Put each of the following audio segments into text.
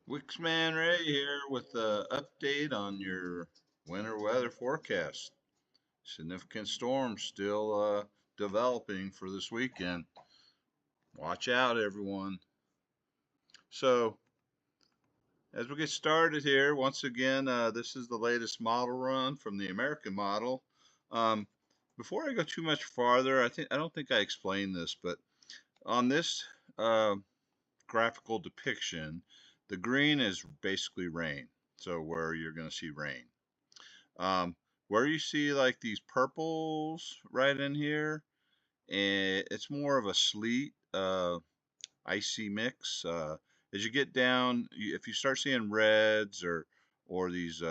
Wixman Ray here with the update on your winter weather forecast. Significant storms still developing for this weekend. Watch out, everyone. So, as we get started here, once again, this is the latest model run from the American model. Um, Before I go too much farther, I don't think I explained this, but on this uh, graphical depiction, the green is basically rain. So where you're going to see rain. Um, where you see like these purples right in here, and it's more of a sleet, icy mix. As you get down, if you start seeing reds or these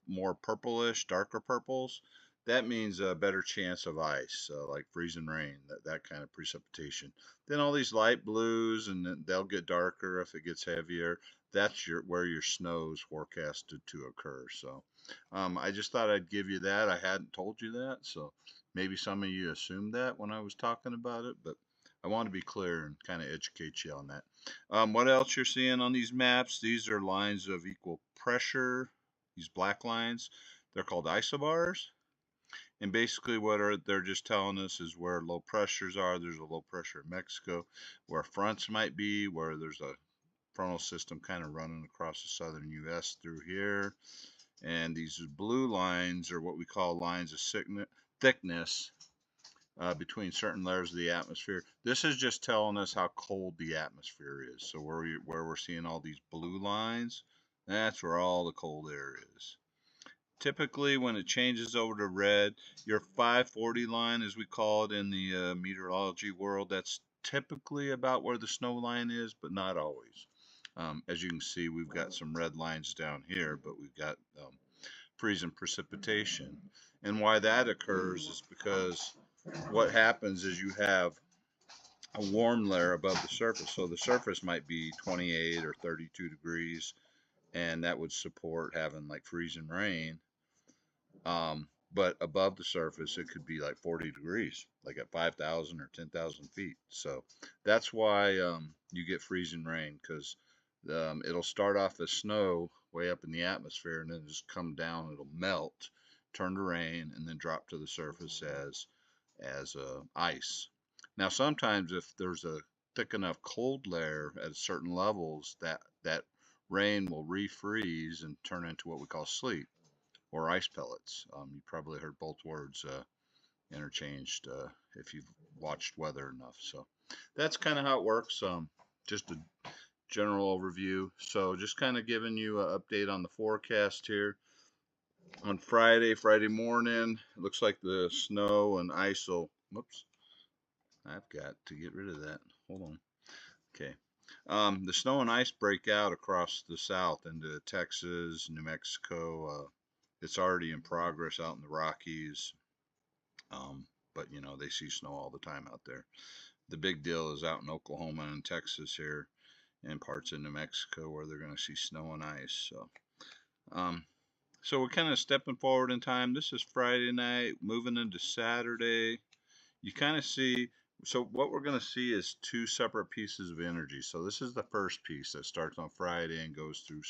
more purplish, darker purples, that means a better chance of ice, like freezing rain, that kind of precipitation. Then all these light blues, and then they'll get darker if it gets heavier. That's where your snow is forecasted to occur. So I just thought I'd give you that. I hadn't told you that, so maybe some of you assumed that when I was talking about it, but I want to be clear and kind of educate you on that. What else you're seeing on these maps? These are lines of equal pressure. These black lines, they're called isobars. And basically, they're just telling us is where low pressures are. There's a low pressure in Mexico, where fronts might be, where there's a frontal system kind of running across the southern U.S. through here. And these blue lines are what we call lines of thickness between certain layers of the atmosphere. This is just telling us how cold the atmosphere is. So where we're seeing all these blue lines, that's where all the cold air is. Typically, when it changes over to red, your 540 line, as we call it in the meteorology world, that's typically about where the snow line is, but not always. As you can see, we've got some red lines down here, but we've got freezing precipitation. And why that occurs is because what happens is you have a warm layer above the surface. So the surface might be 28 or 32 degrees, and that would support having like freezing rain. But above the surface, it could be like 40 degrees, like at 5,000 or 10,000 feet. So that's why you get freezing rain, because it'll start off as snow way up in the atmosphere and then just come down. It'll melt, turn to rain, and then drop to the surface as ice. Now, sometimes if there's a thick enough cold layer at certain levels, that rain will refreeze and turn into what we call sleet or ice pellets. You probably heard both words interchanged if you've watched weather enough. So that's kind of how it works. Just a general overview. So just kind of giving you an update on the forecast here. On Friday morning, it looks like the snow and ice will, whoops, I've got to get rid of that. Hold on. Okay. The snow and ice break out across the south into Texas, New Mexico. It's already in progress out in the Rockies. But you know, they see snow all the time out there. The big deal is out in Oklahoma and Texas here and parts of New Mexico where they're going to see snow and ice. Um, so we're kind of stepping forward in time. This is Friday night, moving into Saturday. You kind of see, so what we're going to see is two separate pieces of energy. So this is the first piece that starts on Friday and goes through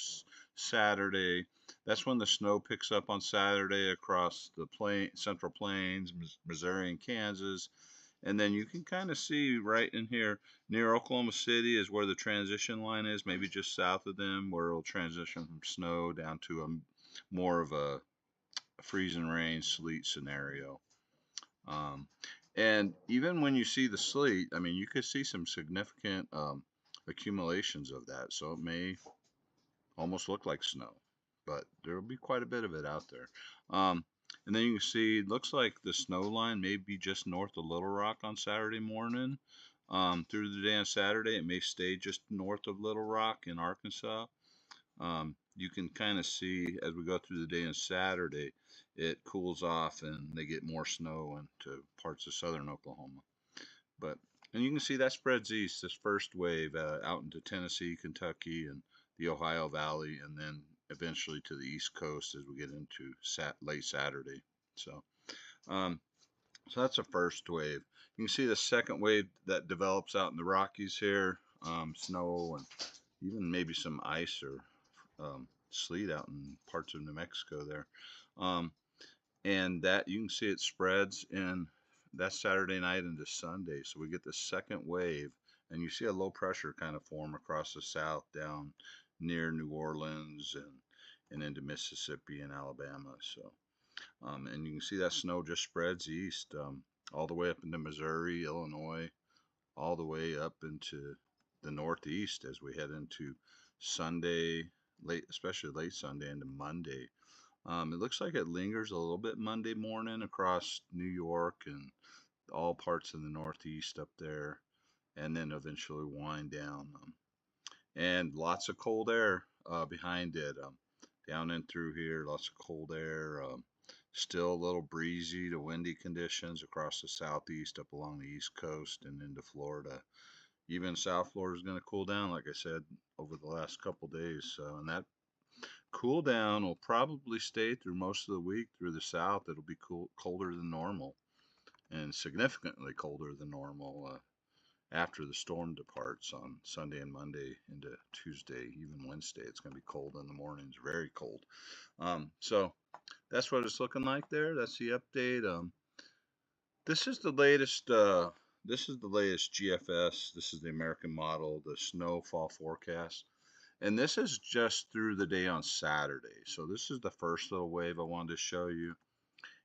Saturday. That's when the snow picks up on Saturday across the Central Plains, Missouri and Kansas. And then you can kind of see right in here near Oklahoma City is where the transition line is, maybe just south of them, where it'll transition from snow down to a more of a freezing rain, sleet scenario. Um, and even when you see the sleet, I mean, you could see some significant accumulations of that. So it may almost look like snow, but there will be quite a bit of it out there. And then you can see, it looks like the snow line may be just north of Little Rock on Saturday morning. Through the day on Saturday, it may stay just north of Little Rock in Arkansas. You can kind of see as we go through the day on Saturday, it cools off and they get more snow into parts of southern Oklahoma. But and you can see that spreads east, this first wave out into Tennessee, Kentucky, and the Ohio Valley, and then eventually to the East Coast as we get into late Saturday. So, um, so that's the first wave. You can see the second wave that develops out in the Rockies here, snow and even maybe some ice or sleet out in parts of New Mexico there. Um, and that you can see it spreads in that Saturday night into Sunday. So we get the second wave, and you see a low pressure kind of form across the south down near New Orleans and into Mississippi and Alabama. So and you can see that snow just spreads east, all the way up into Missouri, Illinois, all the way up into the Northeast as we head into Sunday, late, especially late Sunday into Monday. It looks like it lingers a little bit Monday morning across New York and all parts of the Northeast up there, and then eventually wind down. And lots of cold air behind it. Down and through here, lots of cold air. Still a little breezy to windy conditions across the southeast, up along the east coast, and into Florida. Even South Florida is going to cool down, like I said, over the last couple days. So, and that cool down will probably stay through most of the week through the south. It'll be colder than normal, and significantly colder than normal after the storm departs on Sunday and Monday into Tuesday, even Wednesday. It's going to be cold in the mornings, very cold. So that's what it's looking like there. That's the update. This is the latest. This is the latest GFS. This is the American model, the snowfall forecast. And this is just through the day on Saturday. So this is the first little wave I wanted to show you.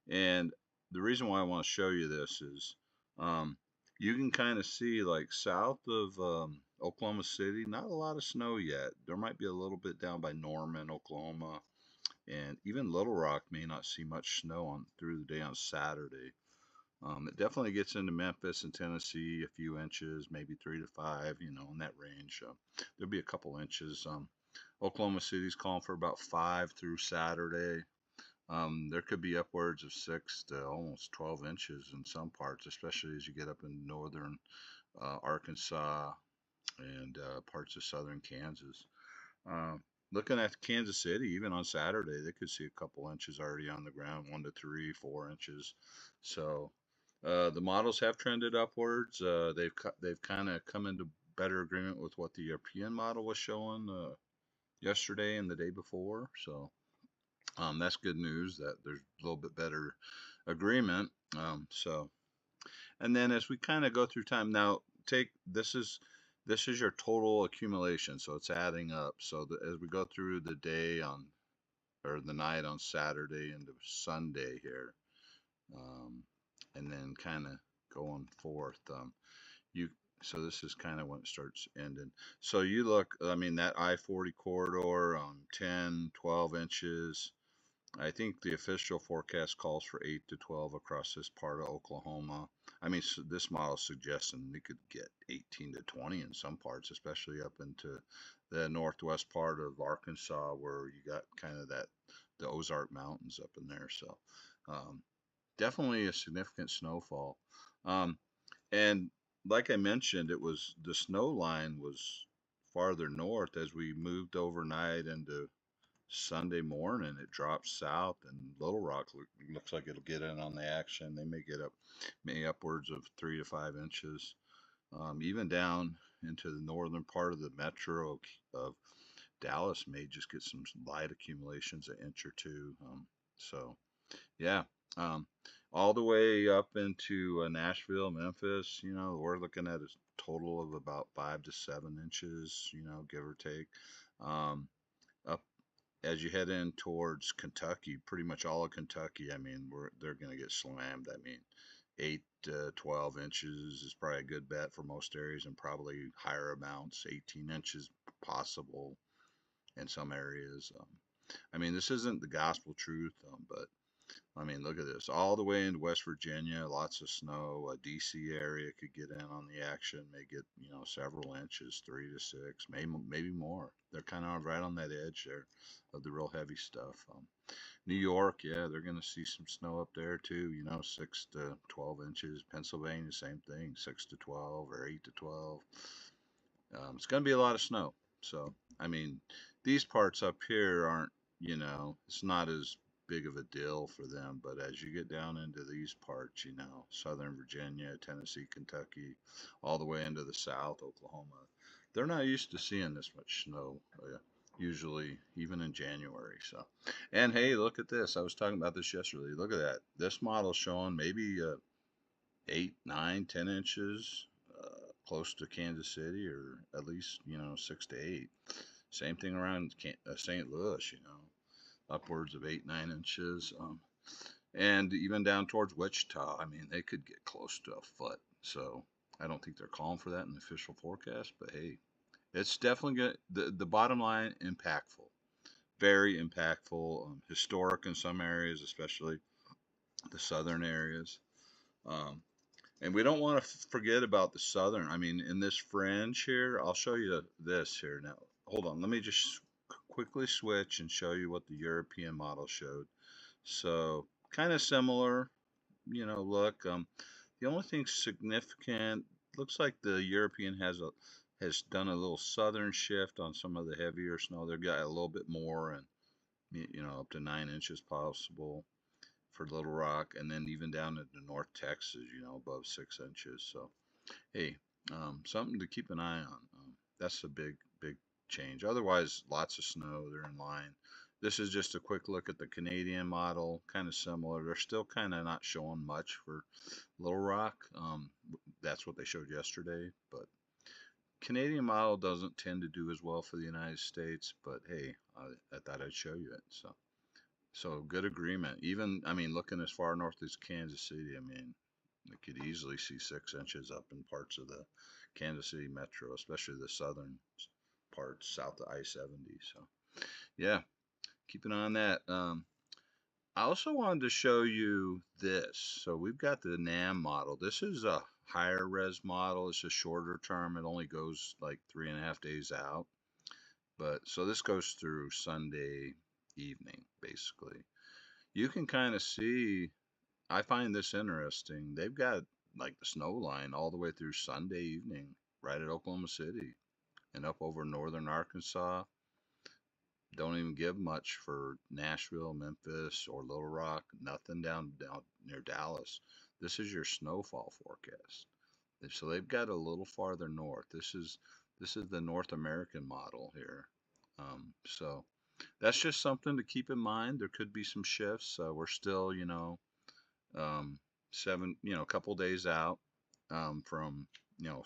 And the reason why I want to show you this is you can kind of see like south of Oklahoma City, not a lot of snow yet. There might be a little bit down by Norman, Oklahoma. And even Little Rock may not see much snow on through the day on Saturday. It definitely gets into Memphis and Tennessee, a few inches, maybe 3 to 5, in that range. There'll be a couple inches. Oklahoma City's calling for about 5 through Saturday. There could be upwards of 6 to almost 12 inches in some parts, especially as you get up in northern Arkansas and parts of southern Kansas. Uh, Looking at Kansas City, even on Saturday, they could see a couple inches already on the ground, 1 to 3, 4 inches. So the models have trended upwards. They've kind of come into better agreement with what the European model was showing yesterday and the day before. So that's good news that there's a little bit better agreement. And then as we kind of go through time now, take this is your total accumulation, so it's adding up. So as we go through the day on or the night on Saturday into Sunday here, and then kind of going forth, you so this is kind of when it starts ending. So you look, I mean that I-40 corridor on 10, 12 inches. I think the official forecast calls for 8 to 12 across this part of Oklahoma. I mean, so this model is suggesting we could get 18 to 20 in some parts, especially up into the northwest part of Arkansas, where you got kind of the Ozark Mountains up in there. So um, definitely a significant snowfall. Um, and like I mentioned, it was the snow line was farther north as we moved overnight into Sunday morning. It drops south, and Little Rock looks like it'll get in on the action. They may get up, may upwards of 3 to 5 inches, even down into the northern part of the metro of Dallas may just get some light accumulations, an inch or two. So yeah, um, all the way up into Nashville, Memphis. We're looking at a total of about 5 to 7 inches. Give or take. Um, Up as you head in towards Kentucky, pretty much all of Kentucky, I mean, they're going to get slammed. I mean, 8 to 12 inches is probably a good bet for most areas, and probably higher amounts, 18 inches possible in some areas. I mean, this isn't the gospel truth, but I mean, look at this. All the way into West Virginia, lots of snow. A DC area could get in on the action, may get, several inches, 3 to 6, maybe more. They're kind of right on that edge there of the real heavy stuff. New York, yeah, they're going to see some snow up there too, 6 to 12 inches. Pennsylvania, same thing, 6 to 12 or 8 to 12. It's going to be a lot of snow. So, I mean, these parts up here aren't, it's not as big of a deal for them. But as you get down into these parts, Southern Virginia, Tennessee, Kentucky, all the way into the South, Oklahoma, they're not used to seeing this much snow, usually even in January. So, and hey, look at this. I was talking about this yesterday. Look at that. This model's showing maybe 8, 9, 10 inches, close to Kansas City, or at least 6 to 8. Same thing around St. Louis, upwards of 8, 9 inches. And even down towards Wichita, I mean, they could get close to a foot. So I don't think they're calling for that in the official forecast, but hey, it's definitely good. The bottom line, impactful, very impactful, historic in some areas, especially the southern areas. Um, and we don't want to forget about the southern. I mean, in this fringe here, I'll show you this here now. Hold on, let me just quickly switch and show you what the European model showed. So kind of similar, look. The only thing significant looks like the European has done a little southern shift on some of the heavier snow. They've got a little bit more, and up to 9 inches possible for Little Rock, and then even down into North Texas, above 6 inches. So hey, something to keep an eye on. That's a big change. Otherwise, lots of snow. They're in line. This is just a quick look at the Canadian model, kind of similar. They're still kind of not showing much for Little Rock. That's what they showed yesterday, but Canadian model doesn't tend to do as well for the United States. But hey, I thought I'd show you it. So good agreement. Even, I mean, looking as far north as Kansas City, I mean, you could easily see 6 inches up in parts of the Kansas City metro, especially the southern parts south of I-70. So yeah, keep an eye on that. I also wanted to show you this. So we've got the NAM model. This is a higher res model. It's a shorter term. It only goes like 3.5 days out. But so this goes through Sunday evening, basically. You can kind of see, I find this interesting. They've got like the snow line all the way through Sunday evening, right at Oklahoma City and up over northern Arkansas. Don't even give much for Nashville, Memphis, or Little Rock. Nothing down near Dallas. This is your snowfall forecast. So they've got a little farther north. This is the North American model here. So that's just something to keep in mind. There could be some shifts. We're still, um, a couple days out from,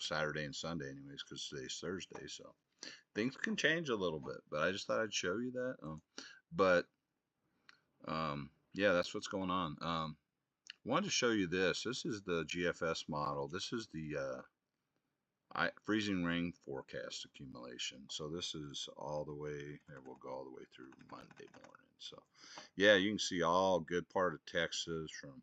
Saturday and Sunday, anyways, because today's Thursday. So things can change a little bit, but I just thought I'd show you that. But yeah, that's what's going on. Wanted to show you this. This is the GFS model. This is the freezing rain forecast accumulation. So this is all the way, there we'll go all the way through Monday morning. So yeah, you can see all good part of Texas from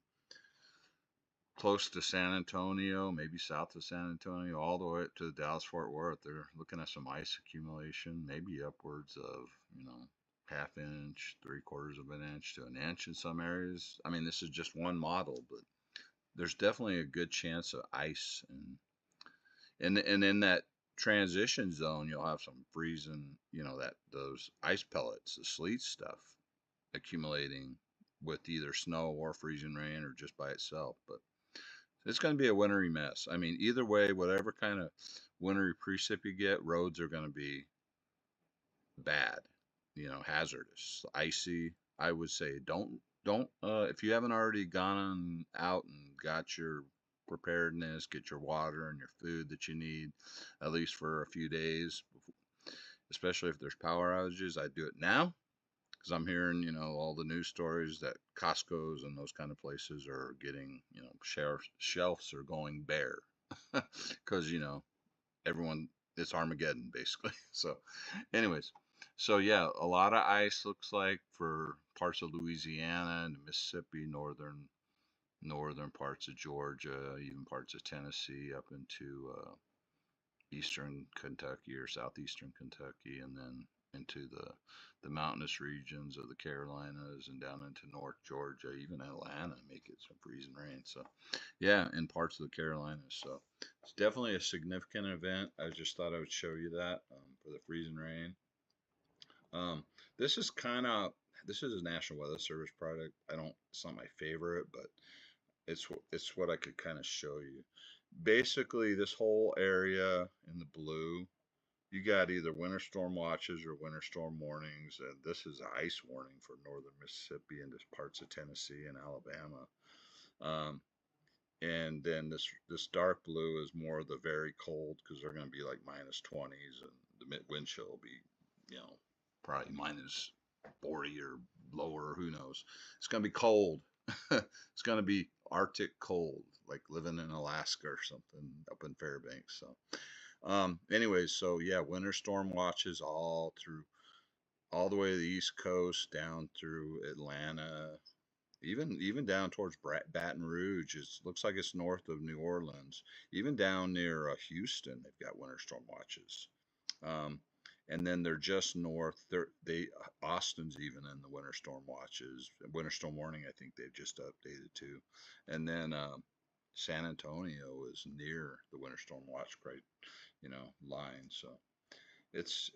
close to San Antonio, maybe south of San Antonio, all the way up to the Dallas-Fort Worth. They're looking at some ice accumulation, maybe upwards of, half inch, 3/4 of an inch to an inch in some areas. I mean, this is just one model, but there's definitely a good chance of ice, and in that transition zone, you'll have some freezing, that those ice pellets, the sleet stuff, accumulating with either snow or freezing rain or just by itself. But it's going to be a wintry mess. I mean, either way, whatever kind of wintry precip you get, roads are going to be bad, hazardous, icy. I would say don't if you haven't already gone out and got your preparedness, get your water and your food that you need, at least for a few days, especially if there's power outages. I do it now because I'm hearing, all the news stories that Costco's and those kind of places are getting, shelves are going bare because, everyone, it's Armageddon basically. So, anyways, so yeah, a lot of ice looks like for parts of Louisiana and Mississippi, northern parts of Georgia, even parts of Tennessee up into eastern Kentucky or southeastern Kentucky, and then into the mountainous regions of the Carolinas and down into North Georgia, even Atlanta, make it some freezing rain. So, yeah, in parts of the Carolinas. So, it's definitely a significant event. I just thought I would show you that for the freezing rain. Um, this is this is a National Weather Service product. It's not my favorite, but it's what I could kind of show you. Basically, this whole area in the blue you got either winter storm watches or winter storm warnings, and this is an ice warning for northern Mississippi and parts of Tennessee and Alabama. Um, and then this dark blue is more of the very cold because they're going to be like minus 20s, and the wind chill will be, probably minus 40 or lower. Who knows? It's going to be cold. It's going to be Arctic cold, like living in Alaska or something up in Fairbanks. So, anyways, so yeah, winter storm watches all the way to the East Coast down through Atlanta, even down towards Baton Rouge. It looks like it's north of New Orleans. Even down near Houston, they've got winter storm watches. Um, and then they're just north. Austin's even in the winter storm watches, winter storm warning. I think they've just updated too. And then San Antonio is near the winter storm watch, line. So it's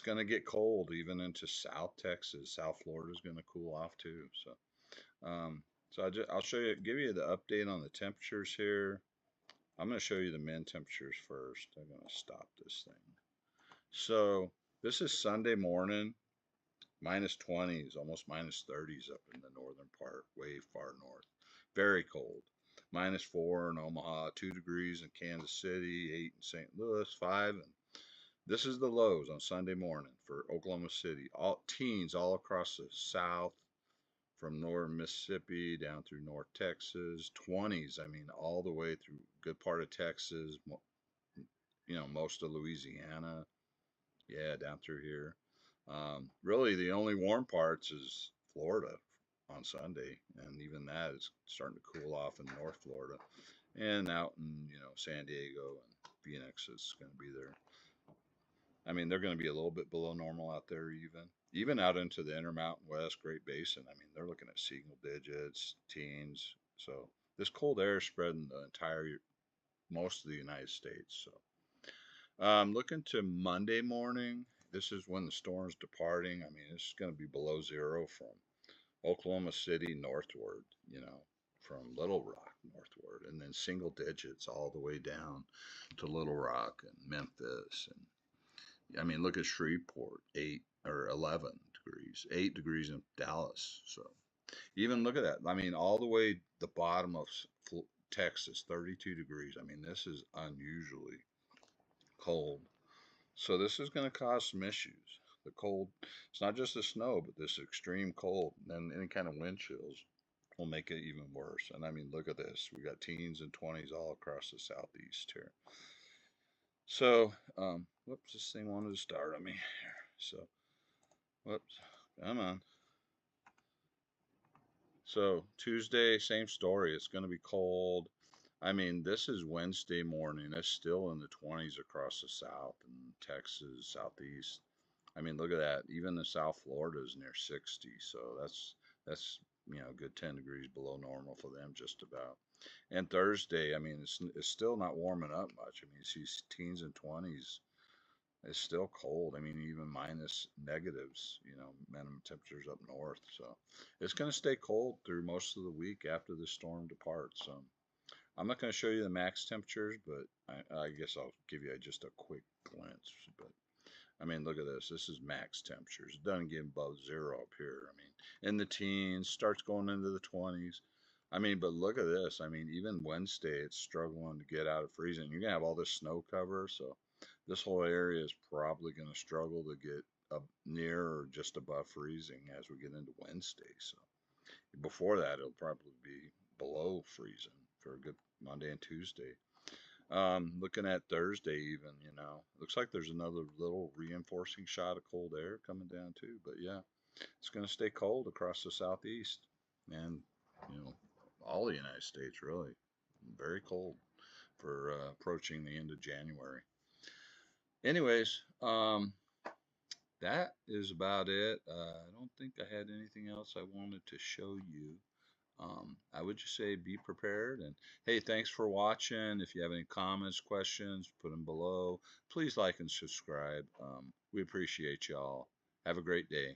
going to get cold even into South Texas. South Florida is going to cool off too. So I'll give you the update on the temperatures here. I'm going to show you the min temperatures first. I'm going to stop this thing. So this is Sunday morning, minus 20s, almost minus 30s up in the northern part, way far north. Very cold. Minus 4 in Omaha, 2 degrees in Kansas City, 8 in St. Louis, 5. And this is the lows on Sunday morning for Oklahoma City. All teens all across the south, from northern Mississippi down through North Texas, 20s. I mean, all the way through good part of Texas, most of Louisiana. Yeah, down through here. Really, the only warm parts is Florida on Sunday, and even that is starting to cool off in North Florida, and out in San Diego and Phoenix is going to be there. I mean, they're going to be a little bit below normal out there, even out into the Intermountain West, Great Basin. I mean, they're looking at single digits, teens. So this cold air is spreading the most of the United States. So looking to Monday morning. This is when the storm's departing. I mean, it's going to be below zero from Oklahoma City northward, from Little Rock northward, and then single digits all the way down to Little Rock and Memphis. And I mean, look at Shreveport, 8 or 11 degrees, 8 degrees in Dallas. So even look at that. I mean, all the way the bottom of Texas, 32 degrees. I mean, this is unusually cold. So this is going to cause some issues. The cold, it's not just the snow, but this extreme cold and any kind of wind chills will make it even worse. And I mean, look at this. We got teens and 20s all across the southeast here. So, whoops, this thing wanted to start on me here. So, whoops, come on. So Tuesday, same story. It's going to be cold. I mean, this is Wednesday morning. It's still in the 20s across the south and Texas, southeast. I mean, look at that. Even the South Florida is near 60. So that's a good 10 degrees below normal for them, just about. And Thursday, I mean, it's still not warming up much. I mean, you see teens and 20s. It's still cold. I mean, even minus negatives, minimum temperatures up north. So it's going to stay cold through most of the week after the storm departs. I'm not going to show you the max temperatures, but I guess I'll give you just a quick glance. But I mean, look at this. This is max temperatures. It doesn't get above zero up here. I mean, in the teens, starts going into the 20s. I mean, but look at this. I mean, even Wednesday, it's struggling to get out of freezing. You're going to have all this snow cover, so this whole area is probably going to struggle to get up near or just above freezing as we get into Wednesday. So before that, it'll probably be below freezing for a good Monday and Tuesday. Looking at Thursday, even, looks like there's another little reinforcing shot of cold air coming down too. But yeah, it's going to stay cold across the southeast and, all the United States, really. Very cold for approaching the end of January. Anyways, that is about it. I don't think I had anything else I wanted to show you. I would just say be prepared. And hey, thanks for watching. If you have any comments, questions, put them below. Please like and subscribe. We appreciate y'all. Have a great day.